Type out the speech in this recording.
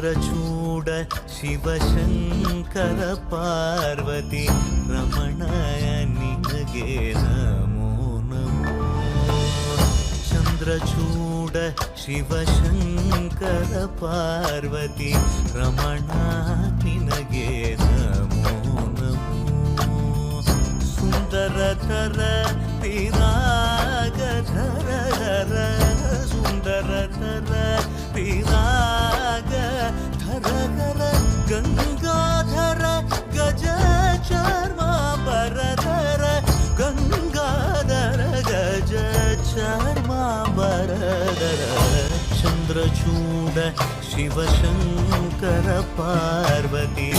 ಚಂದ್ರಚೂಡ ಶಿವಶಂಕರ ಪಾರ್ವತಿ ರಮಣಯ ನಿನಗೆ ನಮೋ ನಮೋ. ಚಂದ್ರಚೂಡ ಶಿವಶಂಕರ ಪಾರ್ವತಿ ರಮಣ ನಿನಗೆ ನಮೋ ನಮೋ. ಸುಂದರತರ ವಿರಾಗಧರ ಸುಂದರತರ ವಿರಾಗಧರ ಗಂಗಾಧರ ಗಜ ಚರ್ಮಾಂಬರಧರ ಗಂಗಾಧರ ಗಜ ಚರ್ಮಾಂಬರಧರ. ಚಂದ್ರಚೂಡ ಶಿವಶಂಕರ ಪಾರ್ವತಿ